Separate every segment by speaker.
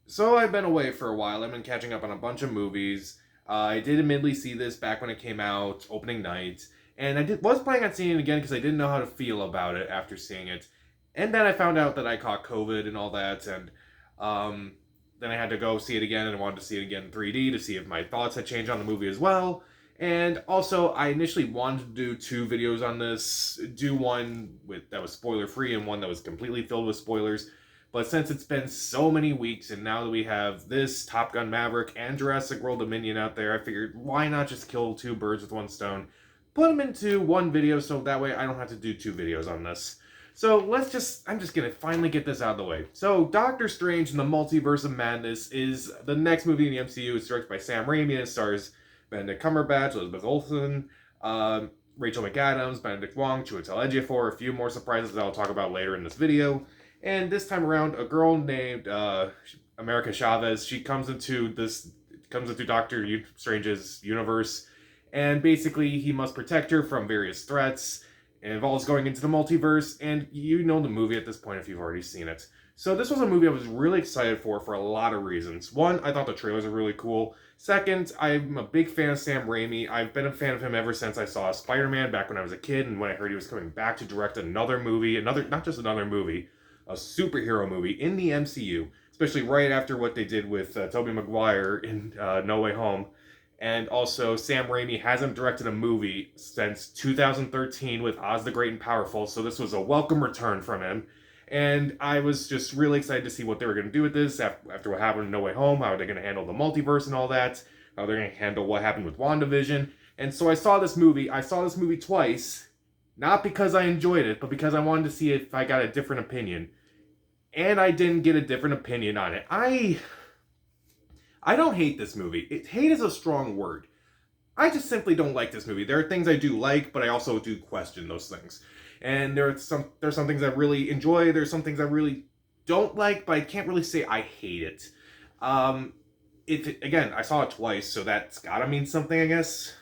Speaker 1: So I've been away for a while. I've been catching up on a bunch of movies. I did admittedly see this back when it came out, opening night, and was planning on seeing it again because I didn't know how to feel about it after seeing it. And then I found out that I caught COVID and all that, and um, then I had to go see it again, and I wanted to see it again in 3D to see if my thoughts had changed on the movie as well. And also, I initially wanted to do two videos on this, do one that was spoiler free and one that was completely filled with spoilers. But since it's been so many weeks, and now that we have this Top Gun Maverick and Jurassic World Dominion out there, I figured why not just kill two birds with one stone? Put them into one video so that way I don't have to do two videos on this. So I'm just gonna finally get this out of the way. So, Doctor Strange and the Multiverse of Madness is the next movie in the MCU. It's directed by Sam Raimi and it stars Benedict Cumberbatch, Elizabeth Olsen, Rachel McAdams, Benedict Wong, Chiwetel Ejiofor, a few more surprises that I'll talk about later in this video. And this time around, a girl named America Chavez, she comes into Doctor Strange's universe, and basically he must protect her from various threats. It involves going into the multiverse, and you know the movie at this point if you've already seen it. So this was a movie I was really excited for a lot of reasons. One, I thought the trailers were really cool. Second, I'm a big fan of Sam Raimi. I've been a fan of him ever since I saw Spider-Man back when I was a kid, and when I heard he was coming back to direct another movie, not just another movie, a superhero movie in the MCU, especially right after what they did with Tobey Maguire in No Way Home. And also, Sam Raimi hasn't directed a movie since 2013 with Oz the Great and Powerful, so this was a welcome return from him. And I was just really excited to see what they were going to do with this after what happened in No Way Home, how they're going to handle the multiverse and all that, how they're going to handle what happened with WandaVision. And so I saw this movie. I saw this movie twice, not because I enjoyed it, but because I wanted to see if I got a different opinion. And I didn't get a different opinion on it. I don't hate this movie. Hate is a strong word. I just simply don't like this movie. There are things I do like, but I also do question those things. And there's some things I really enjoy. There's some things I really don't like, but I can't really say I hate it. Again, I saw it twice, so that's gotta mean something, I guess.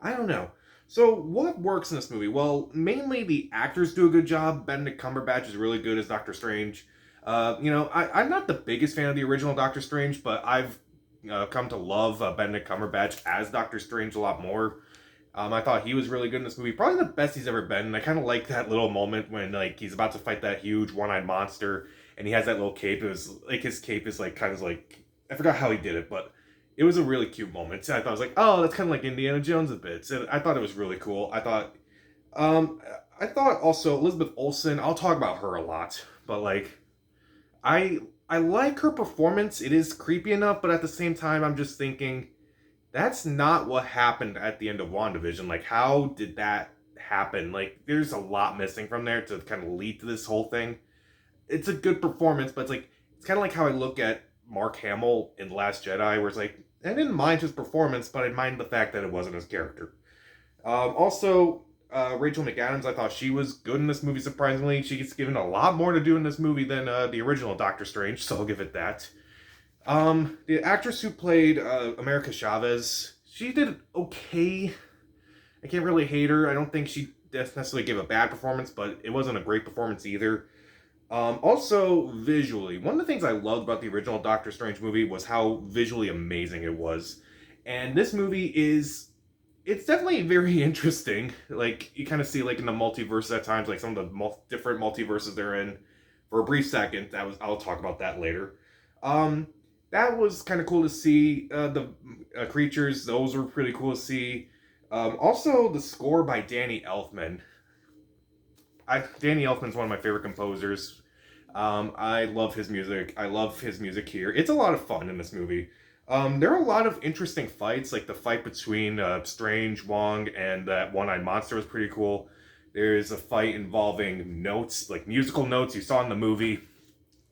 Speaker 1: I don't know. So, what works in this movie? Well, mainly the actors do a good job. Benedict Cumberbatch is really good as Doctor Strange. I'm not the biggest fan of the original Doctor Strange, but I've come to love Benedict Cumberbatch as Doctor Strange a lot more. I thought he was really good in this movie. Probably the best he's ever been. And I kind of like that little moment when he's about to fight that huge one-eyed monster, and he has that little cape. It was like his cape is kind of I forgot how he did it, but it was a really cute moment. So I thought I was like, oh, that's kind of like Indiana Jones a bit. And I thought it was really cool. Um, I thought also Elizabeth Olsen. I'll talk about her a lot, but I like her performance. It is creepy enough, but at the same time, I'm just thinking that's not what happened at the end of WandaVision. How did that happen? There's a lot missing from there to kind of lead to this whole thing. It's a good performance, but it's kind of like how I look at Mark Hamill in The Last Jedi, where it's I didn't mind his performance, but I mind the fact that it wasn't his character. Also, Rachel McAdams, I thought she was good in this movie, surprisingly. She gets given a lot more to do in this movie than the original Doctor Strange, so I'll give it that. The actress who played America Chavez, she did okay. I can't really hate her. I don't think she necessarily gave a bad performance, but it wasn't a great performance either. Also, visually, one of the things I loved about the original Doctor Strange movie was how visually amazing it was. And this movie it's definitely very interesting. You kind of see in the multiverse at times, some of the different multiverses they're in. For a brief second, I'll talk about that later. That was kind of cool to see. The creatures, those were pretty cool to see. Also, the score by Danny Elfman. Danny Elfman's one of my favorite composers. I love his music. I love his music here. It's a lot of fun in this movie. There are a lot of interesting fights, like the fight between Strange, Wong, and that one-eyed monster was pretty cool. There's a fight involving notes, musical notes you saw in the movie,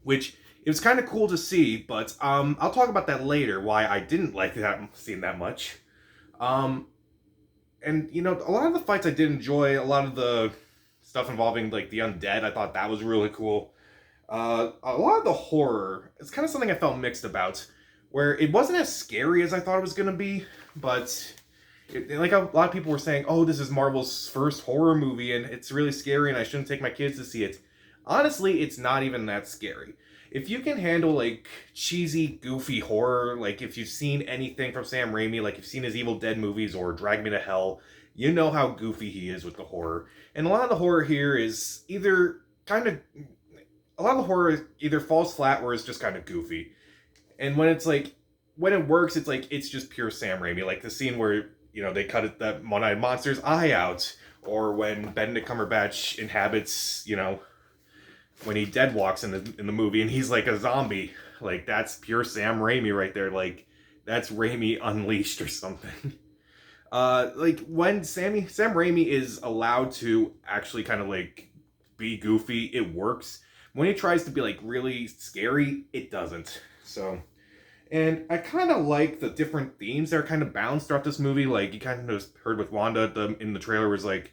Speaker 1: which it was kind of cool to see, but I'll talk about that later, why I didn't like that scene that much. And, a lot of the fights I did enjoy, a lot of the stuff involving, the undead, I thought that was really cool. A lot of the horror, it's kind of something I felt mixed about, where it wasn't as scary as I thought it was going to be, but a lot of people were saying, oh, this is Marvel's first horror movie, and it's really scary, and I shouldn't take my kids to see it. Honestly, it's not even that scary. if you can handle like cheesy, goofy horror, like if you've seen anything from Sam Raimi, like you've seen his Evil Dead movies or Drag Me to Hell, you know how goofy he is with the horror. And a lot of the horror here is either kind of a lot of the horror either falls flat or is just kind of goofy. And when it's like when it works, it's like it's just pure Sam Raimi. Like the scene where they cut that one-eyed monster's eye out, or when Benedict Cumberbatch inhabits when he dead walks in the movie and he's like a zombie. Like that's pure Sam Raimi right there. Like that's Raimi unleashed or something. Like when Sam Raimi is allowed to actually kind of like be goofy, it works. When he tries to be like really scary, it doesn't. So, and I kind of like the different themes that are kind of balanced throughout this movie. Like you kind of heard with Wanda in the trailer was like,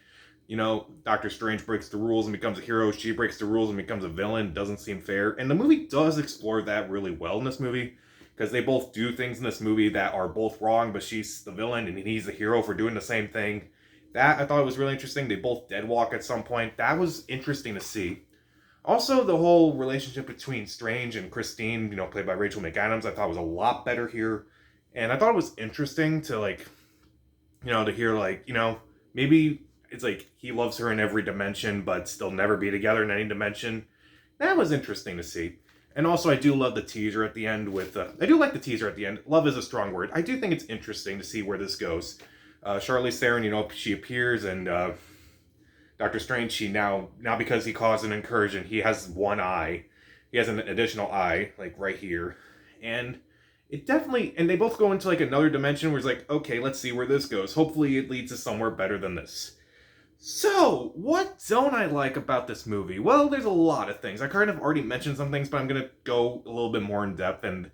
Speaker 1: Doctor Strange breaks the rules and becomes a hero. She breaks the rules and becomes a villain. Doesn't seem fair. And the movie does explore that really well in this movie. Because they both do things in this movie that are both wrong, but she's the villain and he's the hero for doing the same thing. That I thought was really interesting. They both dead walk at some point. That was interesting to see. Also, the whole relationship between Strange and Christine, played by Rachel McAdams, I thought was a lot better here. And I thought it was interesting to to hear maybe it's like he loves her in every dimension, but still never be together in any dimension. That was interesting to see. And also, I do love the teaser at the end with... I do like the teaser at the end. Love is a strong word. I do think it's interesting to see where this goes. Charlize Theron, she appears, and Doctor Strange, she now because he caused an incursion, he has one eye. He has an additional eye, like, right here. And it definitely... And they both go into, like, another dimension where it's like, okay, let's see where this goes. Hopefully it leads to somewhere better than this. So, what don't I like about this movie? Well, there's a lot of things. I kind of already mentioned some things, but I'm going to go a little bit more in depth, and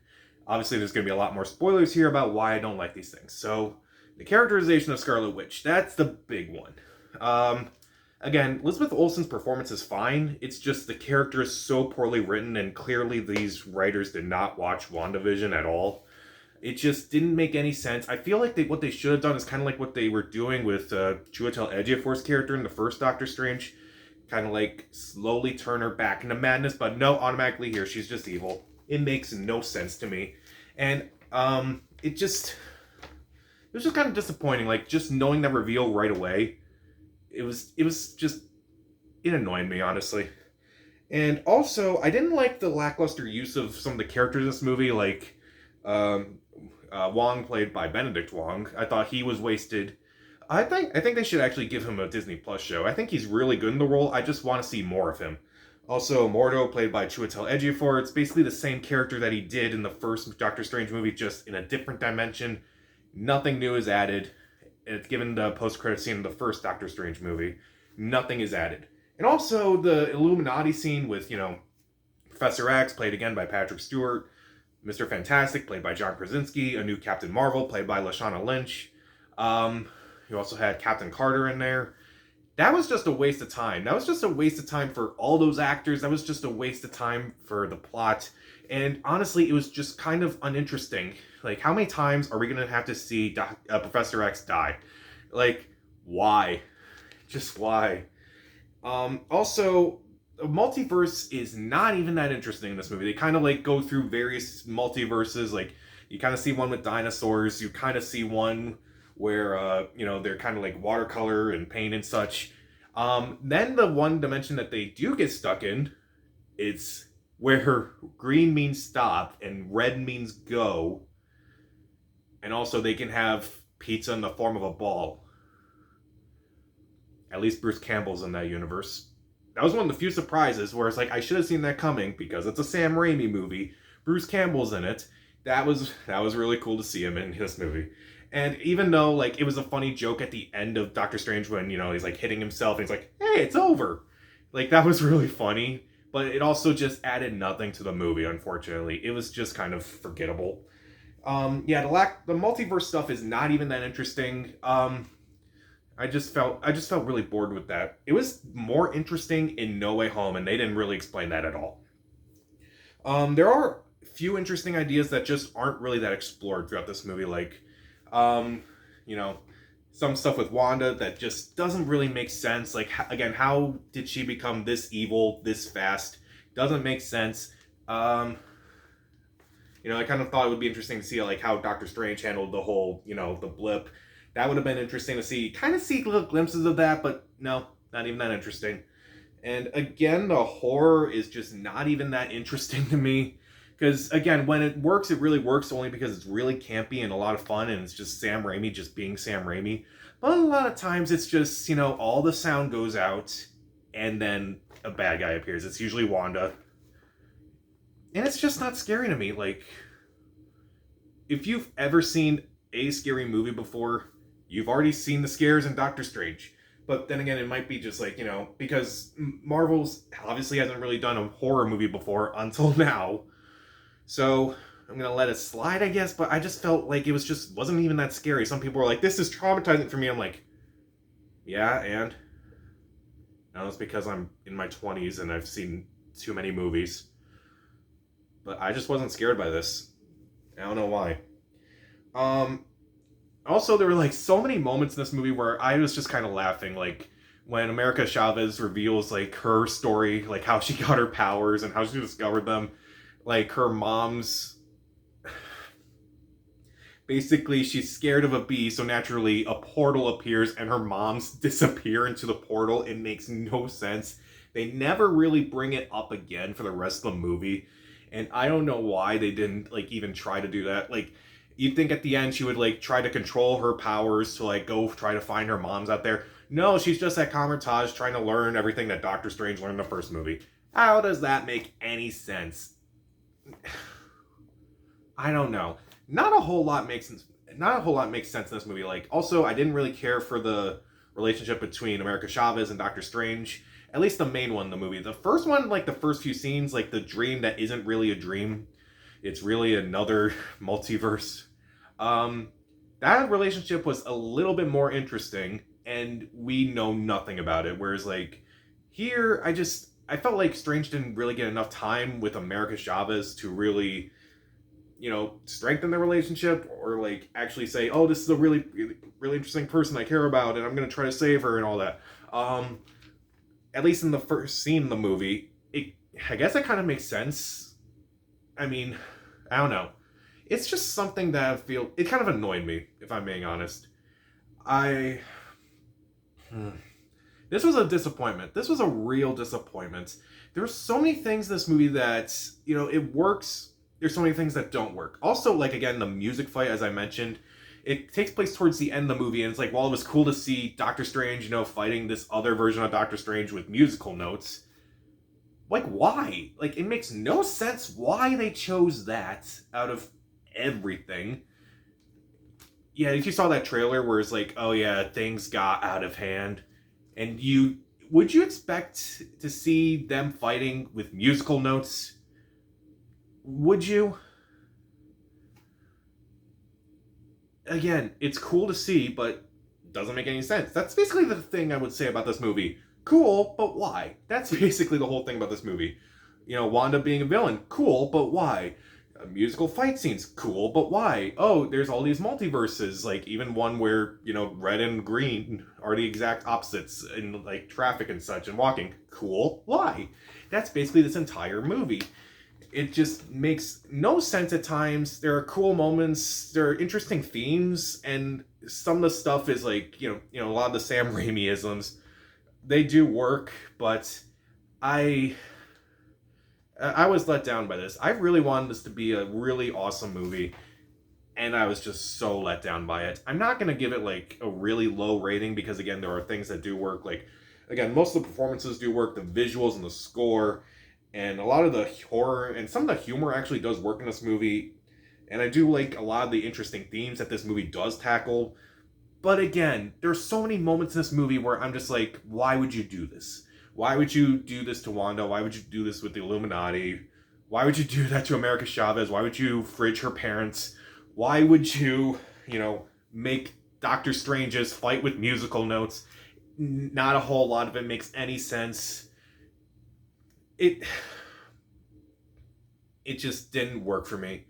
Speaker 1: obviously there's going to be a lot more spoilers here about why I don't like these things. So, the characterization of Scarlet Witch, that's the big one. Again, Elizabeth Olsen's performance is fine, it's just the character is so poorly written, and clearly these writers did not watch WandaVision at all. It just didn't make any sense. I feel like what they should have done is kind of like what they were doing with Chiwetel Ejiofor's character in the first Doctor Strange. Kind of like slowly turn her back into madness, but no, automatically here, she's just evil. It makes no sense to me. And it was just kind of disappointing. Like, just knowing that reveal right away, it annoyed me, honestly. And also, I didn't like the lackluster use of some of the characters in this movie, like... Wong, played by Benedict Wong. I thought he was wasted. I think they should actually give him a Disney Plus show. I think he's really good in the role. I just want to see more of him. Also, Mordo, played by Chiwetel Ejiofor. It's basically the same character that he did in the first Doctor Strange movie, just in a different dimension. Nothing new is added. It's given the post-credit scene of the first Doctor Strange movie. Nothing is added. And also, the Illuminati scene with, Professor X, played again by Patrick Stewart. Mr. Fantastic, played by John Krasinski. A new Captain Marvel, played by Lashana Lynch. You also had Captain Carter in there. That was just a waste of time. That was just a waste of time for all those actors. That was just a waste of time for the plot. And honestly, it was just kind of uninteresting. Like, how many times are we going to have to see Professor X die? Like, why? Just why? Also... Multiverse is not even that interesting in this movie. They kind of like go through various multiverses. Like you kind of see one with dinosaurs. You kind of see one where they're kind of like watercolor and paint and such. Then the one dimension that they do get stuck in, it's where green means stop and red means go. And also they can have pizza in the form of a ball. At least Bruce Campbell's in that universe. That was one of the few surprises where it's like, I should have seen that coming because it's a Sam Raimi movie. Bruce Campbell's in it. That was really cool to see him in this movie. And even though, like, it was a funny joke at the end of Doctor Strange when, he's, like, hitting himself and he's like, hey, it's over. Like, that was really funny. But it also just added nothing to the movie, unfortunately. It was just kind of forgettable. The multiverse stuff is not even that interesting. I just felt really bored with that. It was more interesting in No Way Home, and they didn't really explain that at all. There are a few interesting ideas that just aren't really that explored throughout this movie, like, some stuff with Wanda that just doesn't really make sense. Like, again, how did she become this evil this fast? Doesn't make sense. Um, I kind of thought it would be interesting to see like how Doctor Strange handled the whole, the blip. That would have been interesting to see. Kind of see little glimpses of that, but no, not even that interesting. And again, the horror is just not even that interesting to me. Because again, when it works, it really works only because it's really campy and a lot of fun, and it's just Sam Raimi just being Sam Raimi. But a lot of times it's just, all the sound goes out, and then a bad guy appears. It's usually Wanda. And it's just not scary to me. Like, if you've ever seen a scary movie before, you've already seen the scares in Doctor Strange. But then again, it might be just like, because Marvel's obviously hasn't really done a horror movie before until now. So I'm going to let it slide, I guess. But I just felt like it wasn't even that scary. Some people were like, this is traumatizing for me. I'm like, yeah, and? No, it's because I'm in my 20s and I've seen too many movies. But I just wasn't scared by this. I don't know why. Also, there were like so many moments in this movie where I was just kind of laughing, like when America Chavez reveals like her story, like how she got her powers and how she discovered them. Like her mom's, basically she's scared of a bee, so naturally a portal appears and her mom's disappear into the portal. It makes no sense. They never really bring it up again for the rest of the movie, and I don't know why they didn't like even try to do that. Like, you'd think at the end she would like try to control her powers to like go try to find her moms out there. No, she's just at Comertage trying to learn everything that Doctor Strange learned in the first movie. How does that make any sense? I don't know. Not a whole lot makes sense in this movie. Like, also, I didn't really care for the relationship between America Chavez and Doctor Strange. At least the main one in the movie. The first one, like the first few scenes, like the dream that isn't really a dream. It's really another multiverse. That relationship was a little bit more interesting, and we know nothing about it. Whereas, like, here, I felt like Strange didn't really get enough time with America Chavez to really, strengthen the relationship or, like, actually say, oh, this is a really, really, really interesting person I care about, and I'm going to try to save her and all that. At least in the first scene in the movie, I guess it kind of makes sense. I mean, I don't know. It's just something that it kind of annoyed me, if I'm being honest. This was a disappointment. This was a real disappointment. There are so many things in this movie that, it works. There's so many things that don't work. Also, like, again, the music fight, as I mentioned, it takes place towards the end of the movie, and it's like, well, it was cool to see Doctor Strange, fighting this other version of Doctor Strange with musical notes. Like, why? Like, it makes no sense why they chose that out of everything. Yeah, if you saw that trailer where it's like, oh yeah, things got out of hand, and would you expect to see them fighting with musical notes? Would you? Again, it's cool to see, but doesn't make any sense. That's basically the thing I would say about this movie. Cool, but why? That's basically the whole thing about this movie. Wanda being a villain, cool, but why? Musical fight scenes, cool, but why? Oh, there's all these multiverses, like even one where, red and green are the exact opposites in like traffic and such and walking. Cool, why? That's basically this entire movie. It just makes no sense at times. There are cool moments, there are interesting themes, and some of the stuff is like, a lot of the Sam Raimi-isms. They do work, but I was let down by this. I really wanted this to be a really awesome movie, and I was just so let down by it. I'm not going to give it, like, a really low rating, because, again, there are things that do work. Like, again, most of the performances do work, the visuals and the score, and a lot of the horror, and some of the humor actually does work in this movie. And I do like a lot of the interesting themes that this movie does tackle. But, again, there's so many moments in this movie where I'm just like, why would you do this? Why would you do this to Wanda? Why would you do this with the Illuminati? Why would you do that to America Chavez? Why would you fridge her parents? Why would you, make Doctor Strange's fight with musical notes? Not a whole lot of it makes any sense. It just didn't work for me.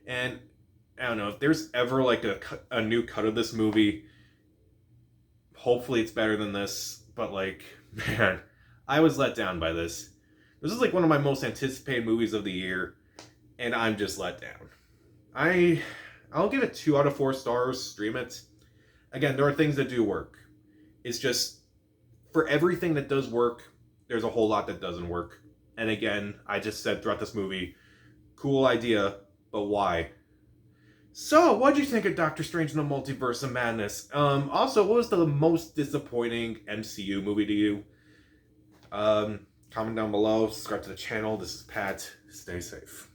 Speaker 1: And I don't know, if there's ever like a new cut of this movie, hopefully it's better than this. But like, man, I was let down by this. This is like one of my most anticipated movies of the year, and I'm just let down. I'll give it 2 out of 4 stars. Stream it. Again, there are things that do work. It's just for everything that does work, there's a whole lot that doesn't work. And again, I just said throughout this movie, cool idea, but why? So, what did you think of Doctor Strange in the Multiverse of Madness? Also, what was the most disappointing MCU movie to you? Comment down below, subscribe to the channel. This is Pat. Stay safe.